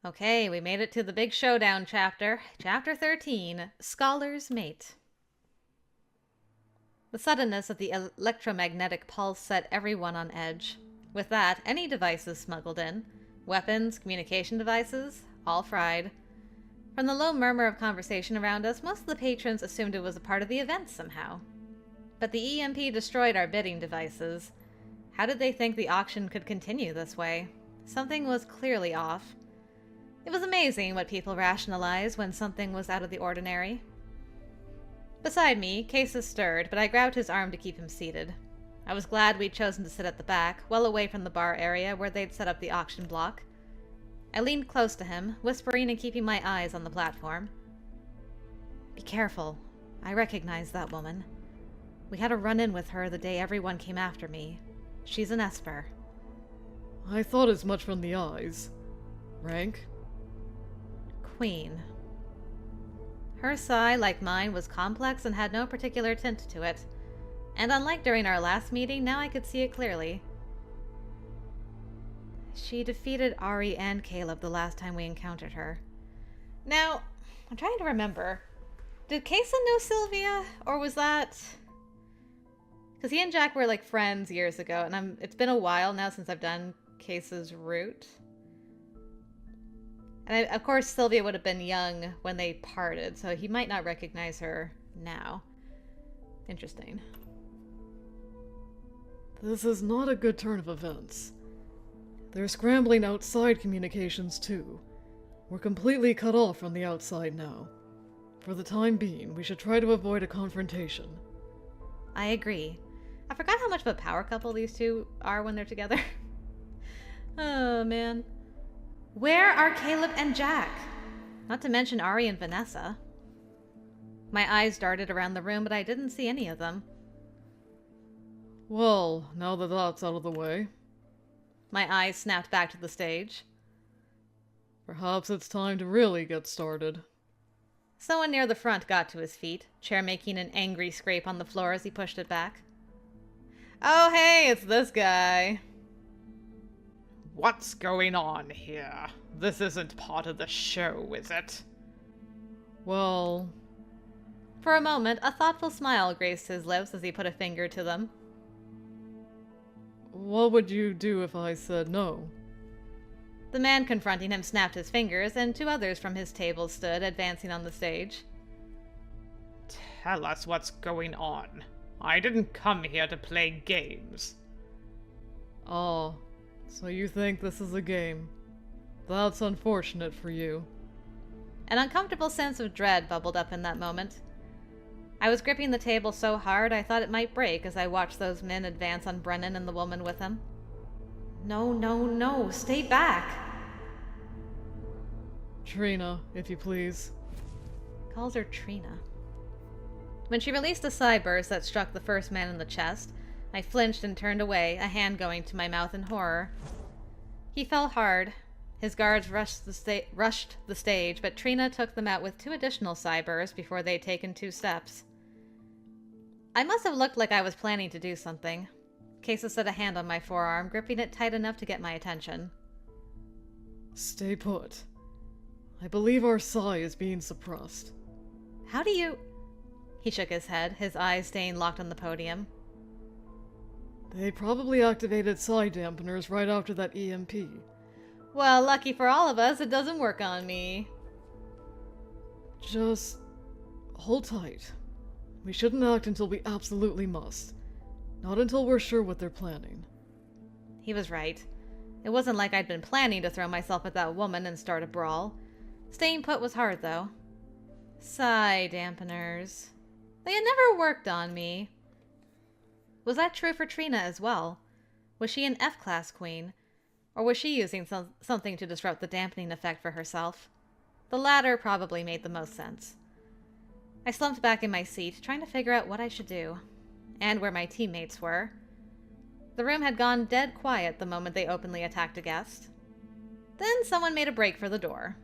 Okay, we made it to the big showdown chapter. Chapter 13, Scholar's Mate. The suddenness of the electromagnetic pulse set everyone on edge. With that, any devices smuggled in. Weapons, communication devices, all fried. From the low murmur of conversation around us, most of the patrons assumed it was a part of the event somehow. But the EMP destroyed our bidding devices. How did they think the auction could continue this way? Something was clearly off. It was amazing what people rationalized when something was out of the ordinary. Beside me, Cases stirred, but I grabbed his arm to keep him seated. I was glad we'd chosen to sit at the back, well away from the bar area where they'd set up the auction block. I leaned close to him, whispering and keeping my eyes on the platform. Be careful. I recognize that woman. We had a run-in with her the day everyone came after me. She's an Esper. I thought as much from the eyes. Rank? Queen. Her sigh, like mine, was complex and had no particular tint to it. And unlike during our last meeting, now I could see it clearly. She defeated Ari and Caleb the last time we encountered her. Now, I'm trying to remember. Did Kesa know Sylvia? Or was that... Because he and Jack were like friends years ago, and it's been a while now since I've done Kesa's route. And of course, Sylvia would have been young when they parted, so he might not recognize her now. Interesting. This is not a good turn of events. They're scrambling outside communications too. We're completely cut off from the outside now. For the time being, we should try to avoid a confrontation. I agree. I forgot how much of a power couple these two are when they're together. Oh, man. Where are Caleb and Jack? Not to mention Ari and Vanessa. My eyes darted around the room, but I didn't see any of them. Well, now that that's out of the way. My eyes snapped back to the stage. Perhaps it's time to really get started. Someone near the front got to his feet, chair making an angry scrape on the floor as he pushed it back. Oh, hey, it's this guy. What's going on here? This isn't part of the show, is it? Well... For a moment, a thoughtful smile graced his lips as he put a finger to them. What would you do if I said no? The man confronting him snapped his fingers, and two others from his table stood, advancing on the stage. Tell us what's going on. I didn't come here to play games. Oh, so you think this is a game. That's unfortunate for you. An uncomfortable sense of dread bubbled up in that moment. I was gripping the table so hard I thought it might break as I watched those men advance on Brenin and the woman with him. No, no, no, stay back! Trina, if you please. Calls her Trina. When she released a sigh burst that struck the first man in the chest, I flinched and turned away, a hand going to my mouth in horror. He fell hard. His guards rushed the stage, but Trina took them out with two additional sigh bursts before they'd taken 2 steps. I must have looked like I was planning to do something. Kesa set a hand on my forearm, gripping it tight enough to get my attention. Stay put. I believe our sigh is being suppressed. How do you... He shook his head, his eyes staying locked on the podium. They probably activated sigh dampeners right after that EMP. Well, lucky for all of us, it doesn't work on me. Just... hold tight. We shouldn't act until we absolutely must. Not until we're sure what they're planning. He was right. It wasn't like I'd been planning to throw myself at that woman and start a brawl. Staying put was hard, though. Sigh dampeners. They had never worked on me. Was that true for Trina as well? Was she an F-class queen? Or was she using something to disrupt the dampening effect for herself? The latter probably made the most sense. I slumped back in my seat, trying to figure out what I should do, and where my teammates were. The room had gone dead quiet the moment they openly attacked a guest. Then someone made a break for the door.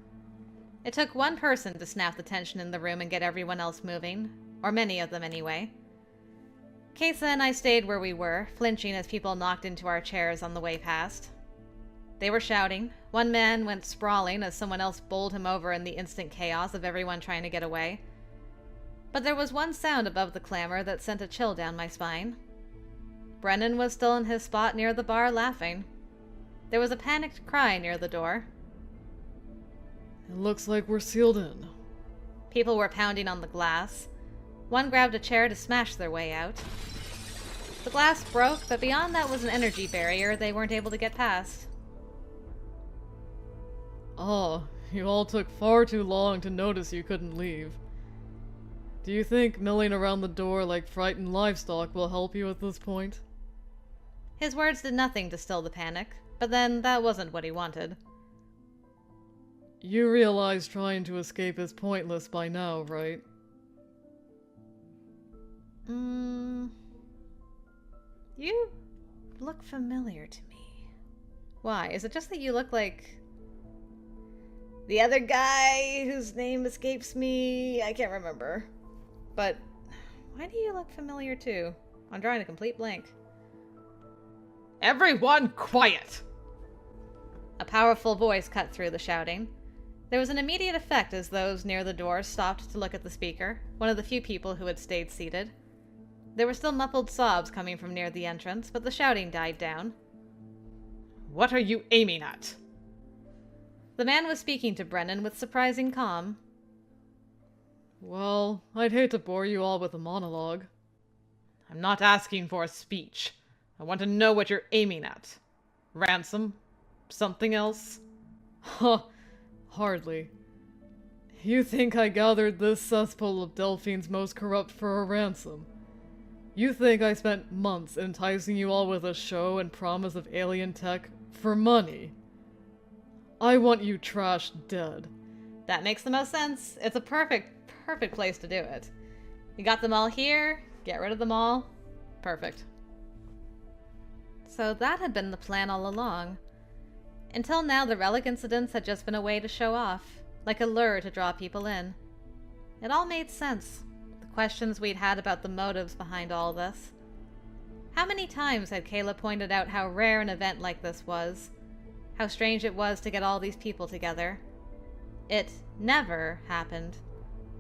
It took one person to snap the tension in the room and get everyone else moving, or many of them anyway. Kesa and I stayed where we were, flinching as people knocked into our chairs on the way past. They were shouting. One man went sprawling as someone else bowled him over in the instant chaos of everyone trying to get away. But there was one sound above the clamor that sent a chill down my spine. Brenin was still in his spot near the bar laughing. There was a panicked cry near the door. It looks like we're sealed in. People were pounding on the glass. One grabbed a chair to smash their way out. The glass broke, but beyond that was an energy barrier they weren't able to get past. Ah, you all took far too long to notice you couldn't leave. Do you think milling around the door like frightened livestock will help you at this point? His words did nothing to still the panic, but then that wasn't what he wanted. You realize trying to escape is pointless by now, right? You look familiar to me. Why? Is it just that you look like the other guy whose name escapes me? I can't remember. But why do you look familiar too? I'm drawing a complete blank. Everyone quiet! A powerful voice cut through the shouting. There was an immediate effect as those near the door stopped to look at the speaker, one of the few people who had stayed seated. There were still muffled sobs coming from near the entrance, but the shouting died down. What are you aiming at? The man was speaking to Brenin with surprising calm. Well, I'd hate to bore you all with a monologue. I'm not asking for a speech. I want to know what you're aiming at. Ransom? Something else? Huh, hardly. You think I gathered this cesspool of Delphine's most corrupt for a ransom? You think I spent months enticing you all with a show and promise of alien tech for money? I want you trashed dead. That makes the most sense. It's a perfect place to do it. You got them all here, get rid of them all. Perfect. So that had been the plan all along. Until now, the relic incidents had just been a way to show off, like a lure to draw people in. It all made sense. The questions we'd had about the motives behind all this. How many times had Kayla pointed out how rare an event like this was? How strange it was to get all these people together. It never happened,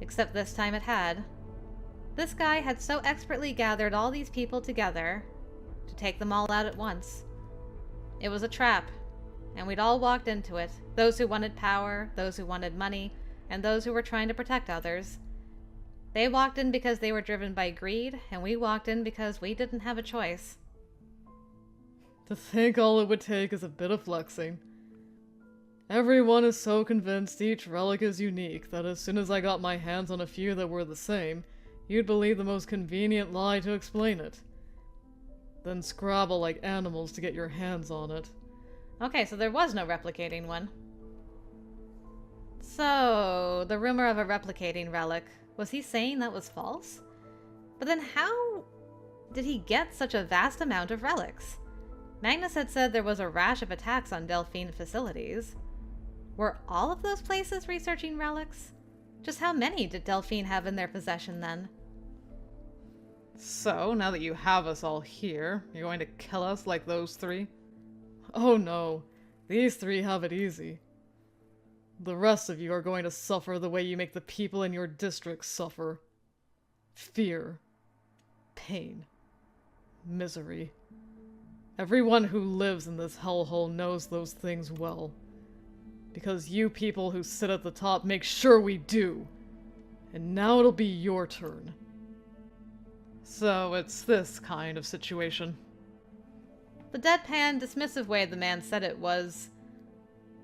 except this time it had. This guy had so expertly gathered all these people together to take them all out at once. It was a trap, and we'd all walked into it, those who wanted power, those who wanted money, and those who were trying to protect others. They walked in because they were driven by greed, and we walked in because we didn't have a choice. To think all it would take is a bit of flexing. Everyone is so convinced each relic is unique that as soon as I got my hands on a few that were the same, you'd believe the most convenient lie to explain it. Then scrabble like animals to get your hands on it. Okay, so there was no replicating one. So, the rumor of a replicating relic, was he saying that was false? But then how did he get such a vast amount of relics? Magnus had said there was a rash of attacks on Delphine facilities. Were all of those places researching relics? Just how many did Delphine have in their possession then? So, now that you have us all here, you're going to kill us like those three? Oh no, these three have it easy. The rest of you are going to suffer the way you make the people in your district suffer. Fear. Pain. Misery. Everyone who lives in this hellhole knows those things well. Because you people who sit at the top make sure we do. And now it'll be your turn. So it's this kind of situation. The deadpan, dismissive way the man said it was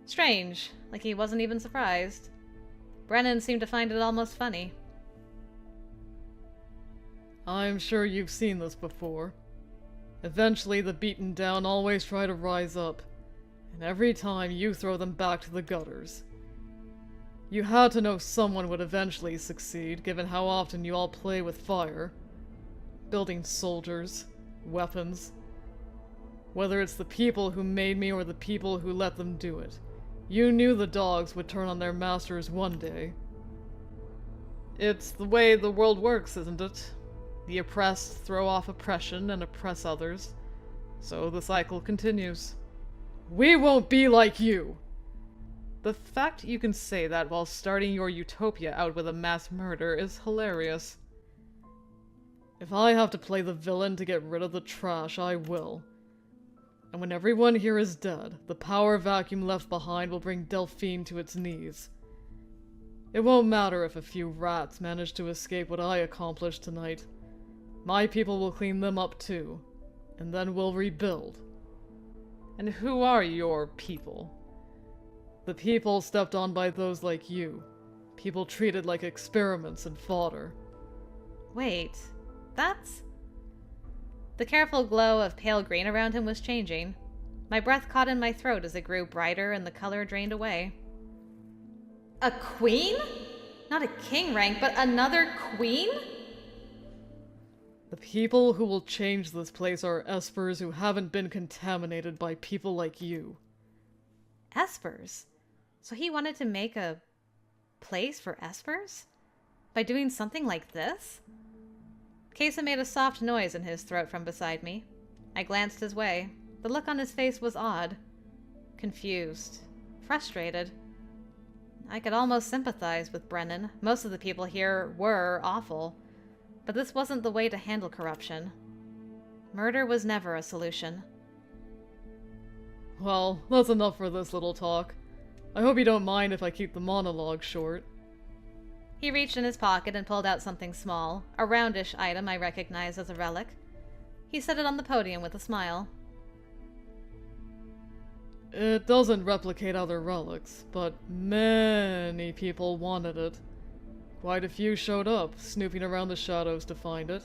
strange, like he wasn't even surprised. Brenin seemed to find it almost funny. I'm sure you've seen this before. Eventually the beaten down always try to rise up, and every time you throw them back to the gutters. You had to know someone would eventually succeed, given how often you all play with fire. Building soldiers, weapons. Whether it's the people who made me or the people who let them do it. You knew the dogs would turn on their masters one day. It's the way the world works, isn't it? The oppressed throw off oppression and oppress others. So the cycle continues. We won't be like you! The fact you can say that while starting your utopia out with a mass murder is hilarious. If I have to play the villain to get rid of the trash, I will. And when everyone here is dead, the power vacuum left behind will bring Delphine to its knees. It won't matter if a few rats manage to escape what I accomplished tonight. My people will clean them up too, and then we'll rebuild. And who are your people? The people stepped on by those like you. People treated like experiments and fodder. Wait, that's... The careful glow of pale green around him was changing. My breath caught in my throat as it grew brighter and the color drained away. A queen? Not a king rank, but another queen? The people who will change this place are Espers who haven't been contaminated by people like you. Espers? So he wanted to make a place for Espers? By doing something like this? Kesa made a soft noise in his throat from beside me. I glanced his way. The look on his face was odd. Confused. Frustrated. I could almost sympathize with Brenin. Most of the people here were awful. But this wasn't the way to handle corruption. Murder was never a solution. Well, that's enough for this little talk. I hope you don't mind if I keep the monologue short. He reached in his pocket and pulled out something small, a roundish item I recognized as a relic. He set it on the podium with a smile. It doesn't replicate other relics, but many people wanted it. Quite a few showed up, snooping around the shadows to find it.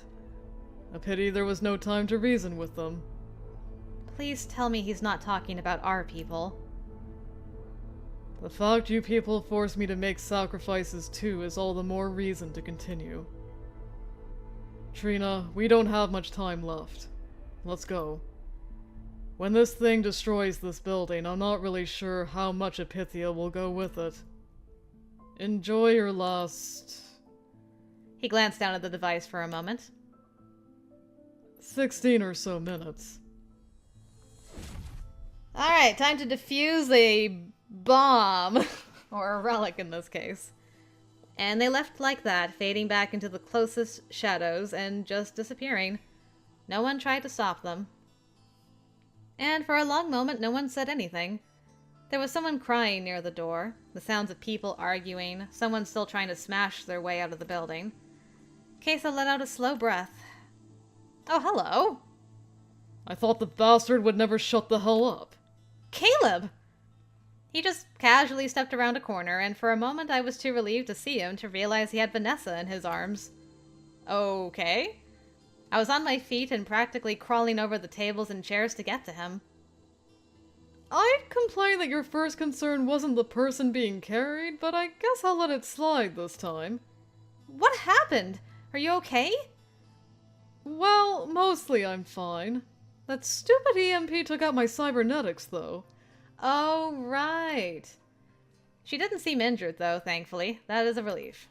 A pity there was no time to reason with them. Please tell me he's not talking about our people. The fact you people forced me to make sacrifices too is all the more reason to continue. Trina, we don't have much time left. Let's go. When this thing destroys this building, I'm not really sure how much Epithia will go with it. Enjoy your last... He glanced down at the device for a moment. 16 or so minutes. Alright, time to defuse a bomb. Or a relic in this case. And they left like that, fading back into the closest shadows and just disappearing. No one tried to stop them. And for a long moment, no one said anything. There was someone crying near the door, the sounds of people arguing, someone still trying to smash their way out of the building. Kesa let out a slow breath. Oh, hello. I thought the bastard would never shut the hell up. Caleb! He just casually stepped around a corner, and for a moment I was too relieved to see him to realize he had Vanessa in his arms. Okay. I was on my feet and practically crawling over the tables and chairs to get to him. I'd complain that your first concern wasn't the person being carried, but I guess I'll let it slide this time. What happened? Are you okay? Well, mostly I'm fine. That stupid EMP took out my cybernetics, though. Oh, right. She didn't seem injured, though, thankfully. That is a relief.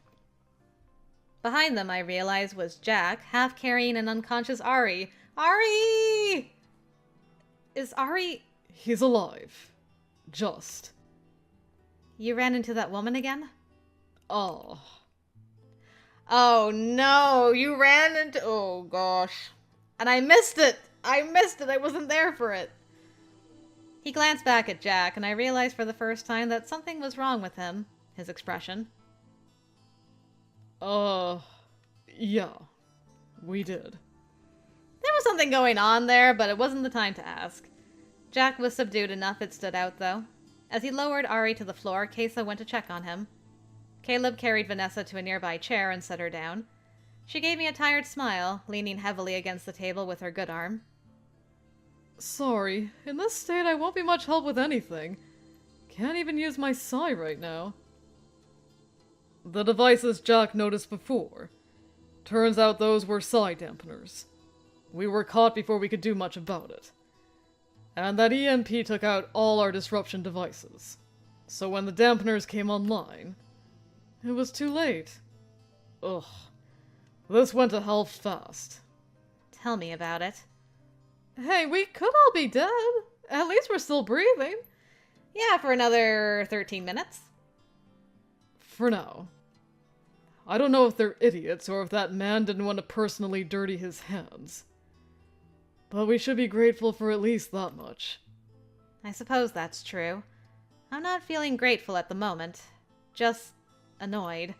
Behind them, I realized, was Jack, half carrying an unconscious Ari. Ari! Is Ari... He's alive. Just. You ran into that woman again? Oh. Oh, no! You ran into... Oh, gosh. And I missed it! I missed it! I wasn't there for it! He glanced back at Jack, and I realized for the first time that something was wrong with him. His expression. Yeah. We did. There was something going on there, but it wasn't the time to ask. Jack was subdued enough it stood out, though. As he lowered Ari to the floor, Kesa went to check on him. Caleb carried Vanessa to a nearby chair and set her down. She gave me a tired smile, leaning heavily against the table with her good arm. Sorry, in this state I won't be much help with anything. Can't even use my psi right now. The devices Jack noticed before. Turns out those were psi dampeners. We were caught before we could do much about it. And that EMP took out all our disruption devices. So when the dampeners came online, it was too late. Ugh. This went to hell fast. Tell me about it. Hey, we could all be dead. At least we're still breathing. Yeah, for another 13 minutes. For now. I don't know if they're idiots or if that man didn't want to personally dirty his hands. But we should be grateful for at least that much. I suppose that's true. I'm not feeling grateful at the moment. Just annoyed.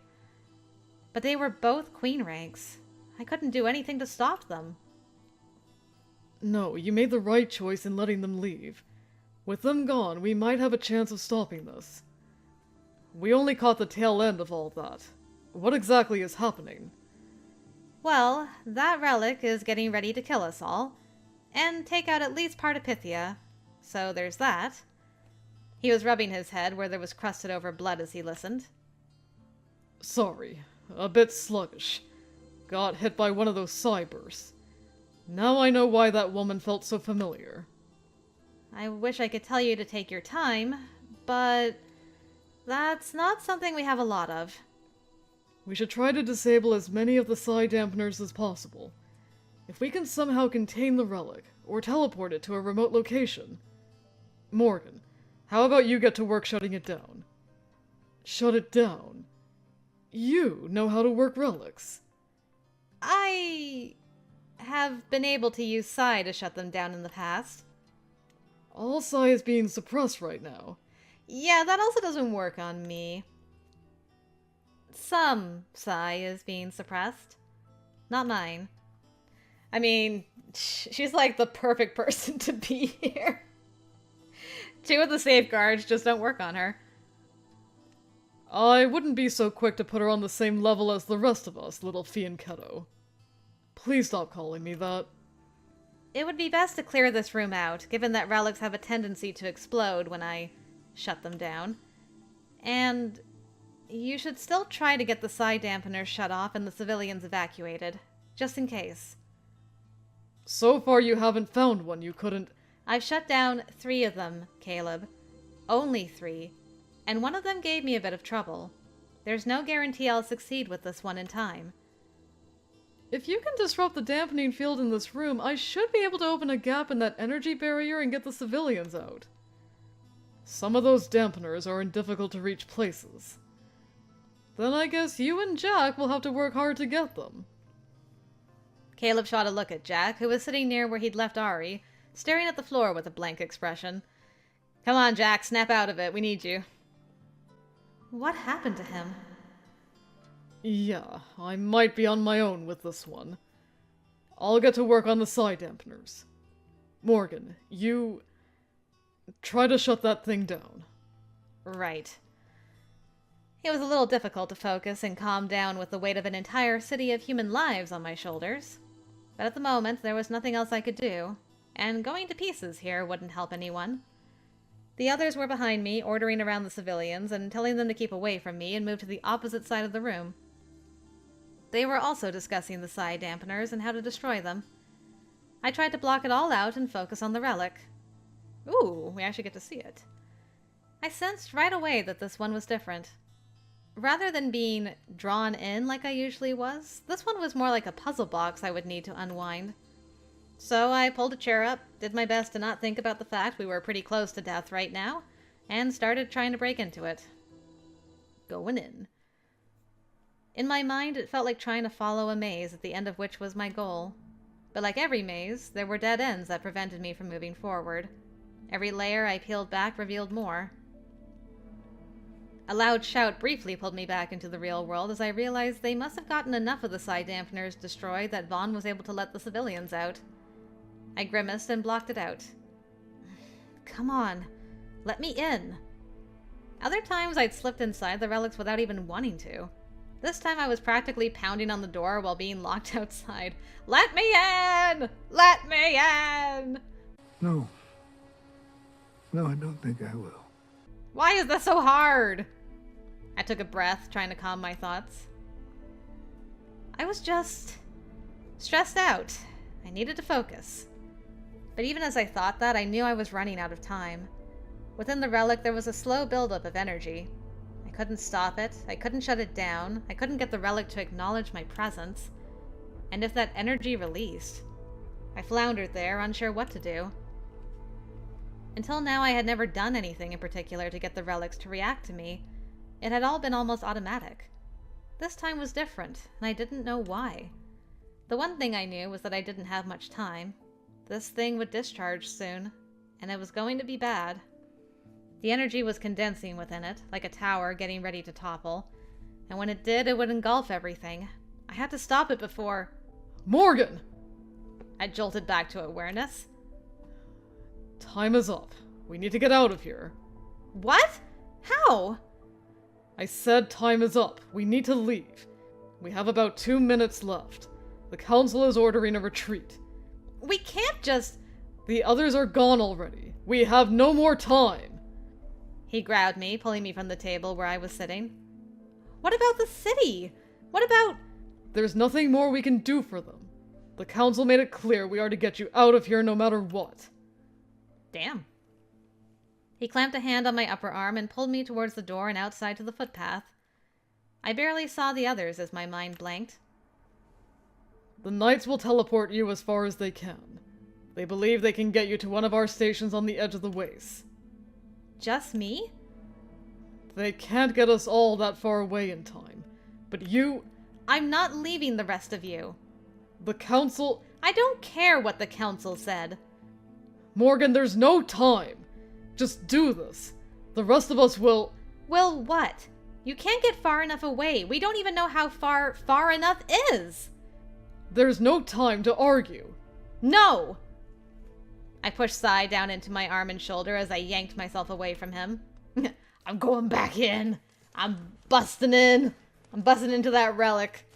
But they were both queen ranks. I couldn't do anything to stop them. No, you made the right choice in letting them leave. With them gone, we might have a chance of stopping this. We only caught the tail end of all that. What exactly is happening? Well, that relic is getting ready to kill us all, and take out at least part of Pythia. So there's that. He was rubbing his head where there was crusted over blood as he listened. Sorry, a bit sluggish. Got hit by one of those cybursts. Now I know why that woman felt so familiar. I wish I could tell you to take your time, but that's not something we have a lot of. We should try to disable as many of the psi dampeners as possible. If we can somehow contain the relic, or teleport it to a remote location. Morgan, how about you get to work shutting it down? Shut it down? You know how to work relics. I have been able to use Psi to shut them down in the past. All psi is being suppressed right now. Yeah, that also doesn't work on me. Some Psi is being suppressed. Not mine. I mean, she's like the perfect person to be here. Two of the safeguards just don't work on her. I wouldn't be so quick to put her on the same level as the rest of us, little Fianchetto. Please stop calling me that. It would be best to clear this room out, given that relics have a tendency to explode when I shut them down. And you should still try to get the psi dampeners shut off and the civilians evacuated, just in case. So far you haven't found one you couldn't... I've shut down 3 of them, Caleb. Only 3. And one of them gave me a bit of trouble. There's no guarantee I'll succeed with this one in time. If you can disrupt the dampening field in this room, I should be able to open a gap in that energy barrier and get the civilians out. Some of those dampeners are in difficult-to-reach places. Then I guess you and Jack will have to work hard to get them. Caleb shot a look at Jack, who was sitting near where he'd left Ari, staring at the floor with a blank expression. Come on, Jack, snap out of it. We need you. What happened to him? Yeah, I might be on my own with this one. I'll get to work on the psi dampeners. Morgan, you... try to shut that thing down. Right. It was a little difficult to focus and calm down with the weight of an entire city of human lives on my shoulders. But at the moment, there was nothing else I could do, and going to pieces here wouldn't help anyone. The others were behind me, ordering around the civilians and telling them to keep away from me and move to the opposite side of the room. They were also discussing the psi dampeners and how to destroy them. I tried to block it all out and focus on the relic. Ooh, we actually get to see it. I sensed right away that this one was different. Rather than being drawn in like I usually was, this one was more like a puzzle box I would need to unwind. So I pulled a chair up, did my best to not think about the fact we were pretty close to death right now, and started trying to break into it. Going in. In my mind, it felt like trying to follow a maze at the end of which was my goal. But like every maze, there were dead ends that prevented me from moving forward. Every layer I peeled back revealed more. A loud shout briefly pulled me back into the real world as I realized they must have gotten enough of the psi dampeners destroyed that Vaughn was able to let the civilians out. I grimaced and blocked it out. Come on, let me in. Other times I'd slipped inside the relics without even wanting to. This time I was practically pounding on the door while being locked outside. Let me in! Let me in! No. No, I don't think I will. Why is this so hard? I took a breath, trying to calm my thoughts. I was just stressed out. I needed to focus. But even as I thought that, I knew I was running out of time. Within the relic, there was a slow buildup of energy. I couldn't stop it. I couldn't shut it down. I couldn't get the relic to acknowledge my presence. And if that energy released, I floundered there, unsure what to do. Until now, I had never done anything in particular to get the relics to react to me. It had all been almost automatic. This time was different, and I didn't know why. The one thing I knew was that I didn't have much time. This thing would discharge soon, and it was going to be bad. The energy was condensing within it, like a tower getting ready to topple, and when it did, it would engulf everything. I had to stop it before... Morgan! I jolted back to awareness. Time is up. We need to get out of here. What? How? I said time is up. We need to leave. We have about 2 minutes left. The council is ordering a retreat. We can't just... The others are gone already. We have no more time. He grabbed me, pulling me from the table where I was sitting. What about the city? What about... There's nothing more we can do for them. The council made it clear we are to get you out of here no matter what. Damn. He clamped a hand on my upper arm and pulled me towards the door and outside to the footpath. I barely saw the others as my mind blanked. The Knights will teleport you as far as they can. They believe they can get you to one of our stations on the edge of the waste. Just me? They can't get us all that far away in time. But you... I'm not leaving the rest of you. The council... I don't care what the council said. Morgan, there's no time. Just do this. The rest of us will... Will what? You can't get far enough away. We don't even know how far enough is. There's no time to argue. No! I pushed Sai down into my arm and shoulder as I yanked myself away from him. I'm going back in. I'm busting in. I'm busting into that relic.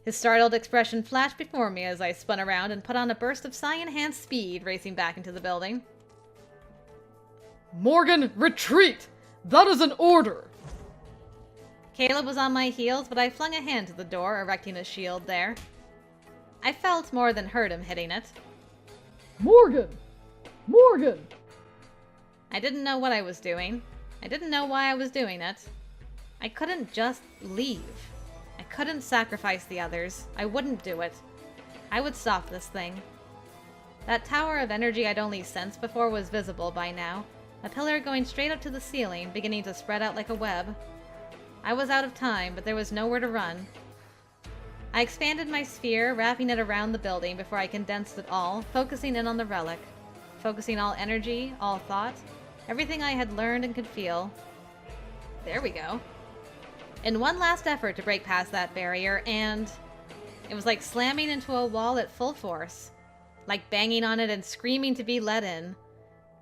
His startled expression flashed before me as I spun around and put on a burst of Psi-enhanced speed, racing back into the building. Morgan, retreat! That is an order! Caleb was on my heels, but I flung a hand to the door, erecting a shield there. I felt more than heard him hitting it. Morgan! Morgan! I didn't know what I was doing. I didn't know why I was doing it. I couldn't just leave. I couldn't sacrifice the others. I wouldn't do it. I would stop this thing. That tower of energy I'd only sensed before was visible by now, a pillar going straight up to the ceiling, beginning to spread out like a web. I was out of time, but there was nowhere to run. I expanded my sphere, wrapping it around the building before I condensed it all, focusing in on the relic. Focusing all energy, all thought, everything I had learned and could feel. There we go. In one last effort to break past that barrier, and... it was like slamming into a wall at full force. Like banging on it and screaming to be let in.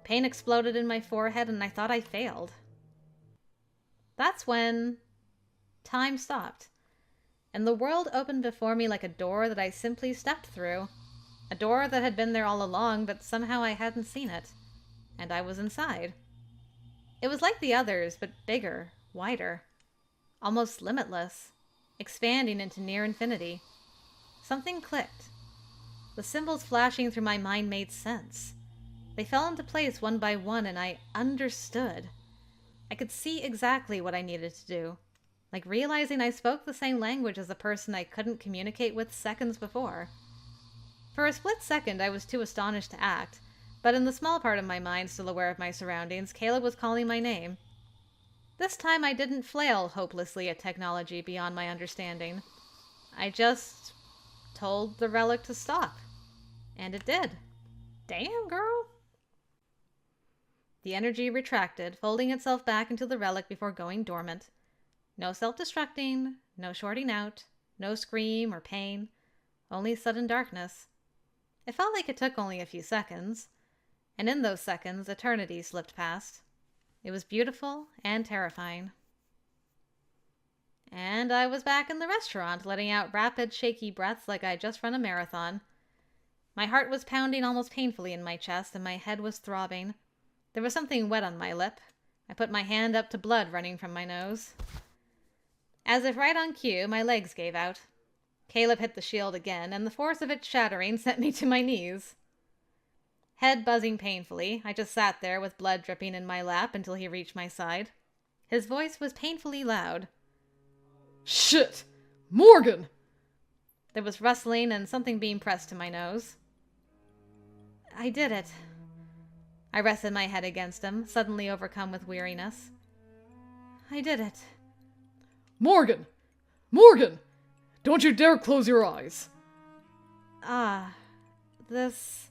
Pain exploded in my forehead and I thought I failed. That's when... time stopped. And the world opened before me like a door that I simply stepped through. A door that had been there all along, but somehow I hadn't seen it. And I was inside. It was like the others, but bigger, wider. Almost limitless. Expanding into near infinity. Something clicked. The symbols flashing through my mind made sense. They fell into place one by one, and I understood. I could see exactly what I needed to do. Like realizing I spoke the same language as a person I couldn't communicate with seconds before. For a split second, I was too astonished to act, but in the small part of my mind still aware of my surroundings, Caleb was calling my name. This time I didn't flail hopelessly at technology beyond my understanding. I just told the relic to stop. And it did. Damn, girl. The energy retracted, folding itself back into the relic before going dormant. No self-destructing, no shorting out, no scream or pain, only sudden darkness. It felt like it took only a few seconds, and in those seconds, eternity slipped past. It was beautiful and terrifying. And I was back in the restaurant, letting out rapid, shaky breaths like I'd just run a marathon. My heart was pounding almost painfully in my chest, and my head was throbbing. There was something wet on my lip. I put my hand up to blood running from my nose. As if right on cue, my legs gave out. Caleb hit the shield again, and the force of it shattering sent me to my knees. Head buzzing painfully, I just sat there with blood dripping in my lap until he reached my side. His voice was painfully loud. Shit! Morgan! There was rustling and something being pressed to my nose. I did it. I rested my head against him, suddenly overcome with weariness. I did it. Morgan! Morgan! Don't you dare close your eyes! Ah, this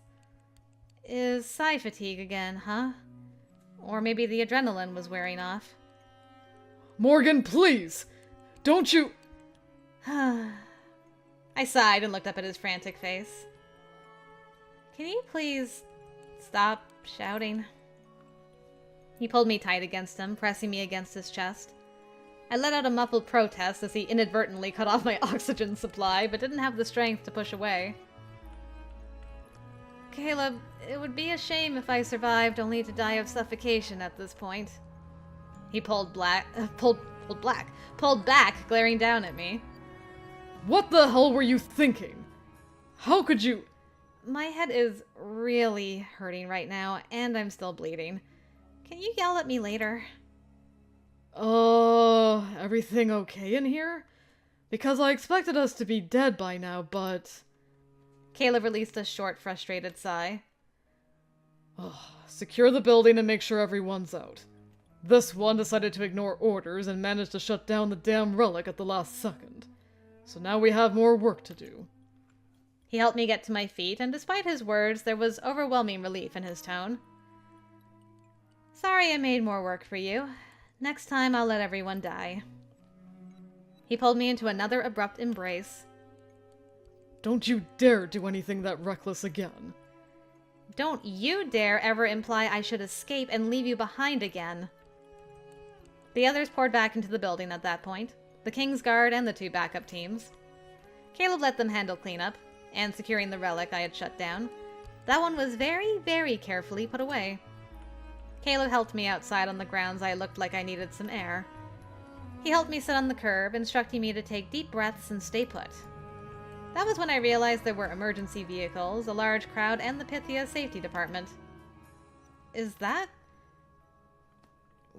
is psi fatigue again, huh? Or maybe the adrenaline was wearing off. Morgan, please! Don't you... I sighed and looked up at his frantic face. Can you please stop shouting? He pulled me tight against him, pressing me against his chest. I let out a muffled protest as he inadvertently cut off my oxygen supply, but didn't have the strength to push away. Caleb, it would be a shame if I survived only to die of suffocation at this point. He pulled back, glaring down at me. What the hell were you thinking? How could you... My head is really hurting right now, and I'm still bleeding. Can you yell at me later? Everything okay in here? Because I expected us to be dead by now, but... Caleb released a short, frustrated sigh. Secure the building and make sure everyone's out. This one decided to ignore orders and managed to shut down the damn relic at the last second. So now we have more work to do. He helped me get to my feet, and despite his words, there was overwhelming relief in his tone. Sorry I made more work for you. Next time I'll let everyone die. He pulled me into another abrupt embrace. Don't you dare do anything that reckless again. Don't you dare ever imply I should escape and leave you behind again. The others poured back into the building at that point, the King's Guard and the 2 backup teams. Caleb let them handle cleanup, and securing the relic I had shut down. That one was very, very carefully put away. Caleb helped me outside on the grounds I looked like I needed some air. He helped me sit on the curb, instructing me to take deep breaths and stay put. That was when I realized there were emergency vehicles, a large crowd, and the Pythia Safety Department. Is that?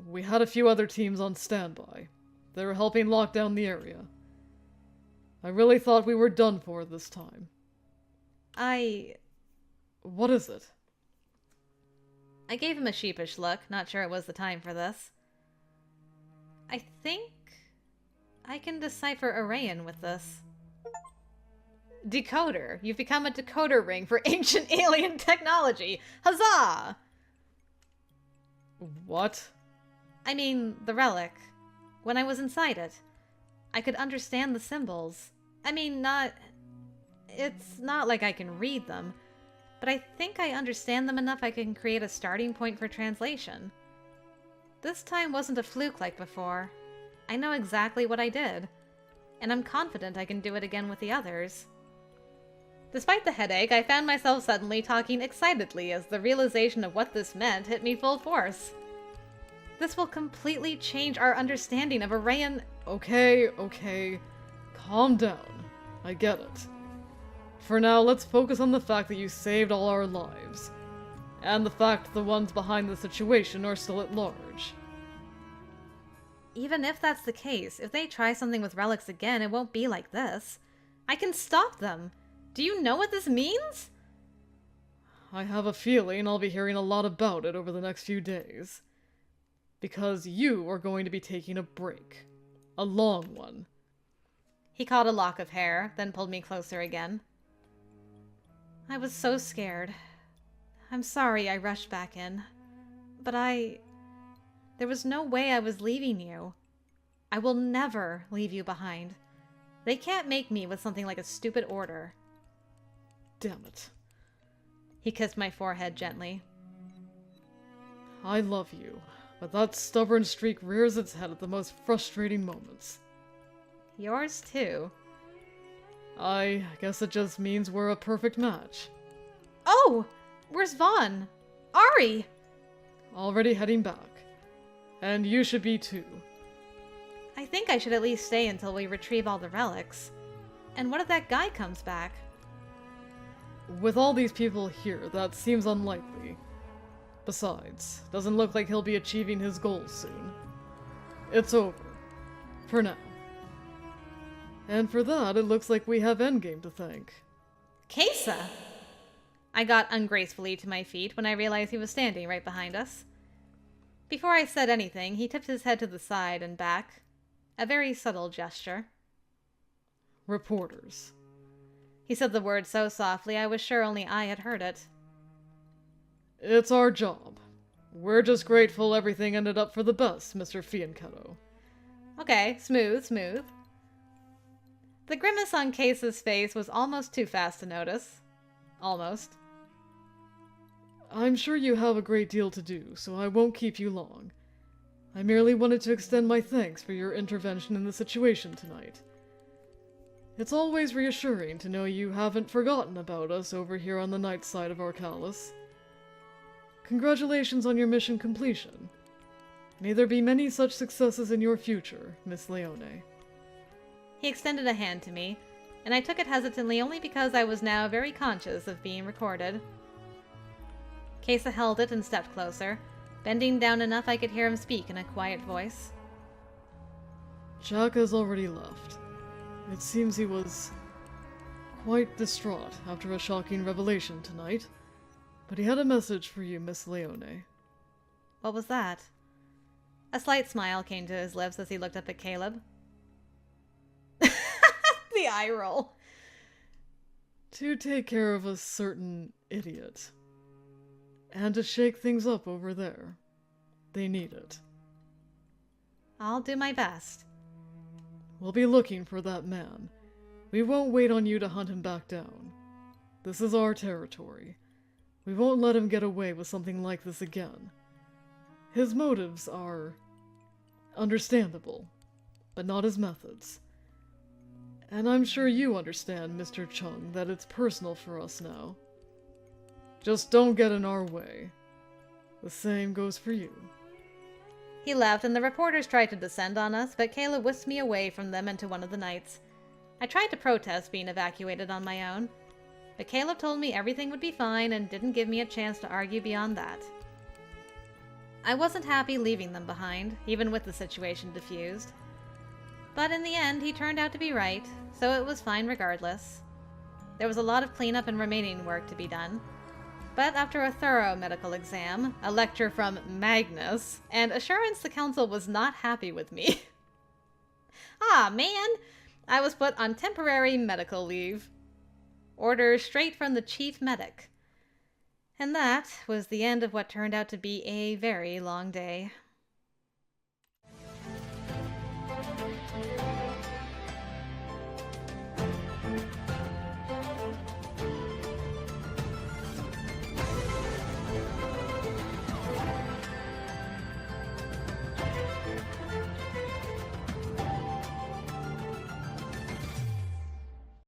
We had a few other teams on standby. They were helping lock down the area. I really thought we were done for this time. What is it? I gave him a sheepish look, not sure it was the time for this. I think I can decipher Arayan with this. Decoder. You've become a decoder ring for ancient alien technology. Huzzah! What? I mean, the relic. When I was inside it, I could understand the symbols. I mean, it's not like I can read them, but I think I understand them enough I can create a starting point for translation. This time wasn't a fluke like before. I know exactly what I did, and I'm confident I can do it again with the others. Despite the headache, I found myself suddenly talking excitedly as the realization of what this meant hit me full force. This will completely change our understanding of Arayan. Okay. Calm down. I get it. For now, let's focus on the fact that you saved all our lives. And the fact the ones behind the situation are still at large. Even if that's the case, if they try something with relics again, it won't be like this. I can stop them. Do you know what this means? I have a feeling I'll be hearing a lot about it over the next few days. Because you are going to be taking a break. A long one. He caught a lock of hair, then pulled me closer again. I was so scared. I'm sorry I rushed back in. But there was no way I was leaving you. I will never leave you behind. They can't make me with something like a stupid order. Damn it. He kissed my forehead gently. I love you, but that stubborn streak rears its head at the most frustrating moments. Yours too. I guess it just means we're a perfect match. Oh! Where's Vaughn? Ari! Already heading back. And you should be too. I think I should at least stay until we retrieve all the relics. And what if that guy comes back? With all these people here, that seems unlikely. Besides, doesn't look like he'll be achieving his goals soon. It's over. For now. And for that, it looks like we have Endgame to thank. Kesa! I got ungracefully to my feet when I realized he was standing right behind us. Before I said anything, he tipped his head to the side and back. A very subtle gesture. Reporters. He said the word so softly I was sure only I had heard it. It's our job. We're just grateful everything ended up for the best, Mr. Fianchetto. Okay, smooth. The grimace on Case's face was almost too fast to notice. Almost. I'm sure you have a great deal to do, so I won't keep you long. I merely wanted to extend my thanks for your intervention in the situation tonight. It's always reassuring to know you haven't forgotten about us over here on the night side of Arcalis. Congratulations on your mission completion. May there be many such successes in your future, Miss Leone. He extended a hand to me, and I took it hesitantly only because I was now very conscious of being recorded. Casa held it and stepped closer, bending down enough I could hear him speak in a quiet voice. Jack has already left. It seems he was quite distraught after a shocking revelation tonight, but he had a message for you, Miss Leone. What was that? A slight smile came to his lips as he looked up at Caleb. The eye roll. To take care of a certain idiot. And to shake things up over there. They need it. I'll do my best. We'll be looking for that man. We won't wait on you to hunt him back down. This is our territory. We won't let him get away with something like this again. His motives are understandable, but not his methods. And I'm sure you understand, Mr. Chung, that it's personal for us now. Just don't get in our way. The same goes for you. He left, and the reporters tried to descend on us, but Caleb whisked me away from them into one of the knights. I tried to protest being evacuated on my own, but Caleb told me everything would be fine and didn't give me a chance to argue beyond that. I wasn't happy leaving them behind, even with the situation diffused. But in the end, he turned out to be right, so it was fine regardless. There was a lot of cleanup and remaining work to be done. But after a thorough medical exam, a lecture from Magnus, and assurance the council was not happy with me. Ah, man! I was put on temporary medical leave. Orders straight from the chief medic. And that was the end of what turned out to be a very long day.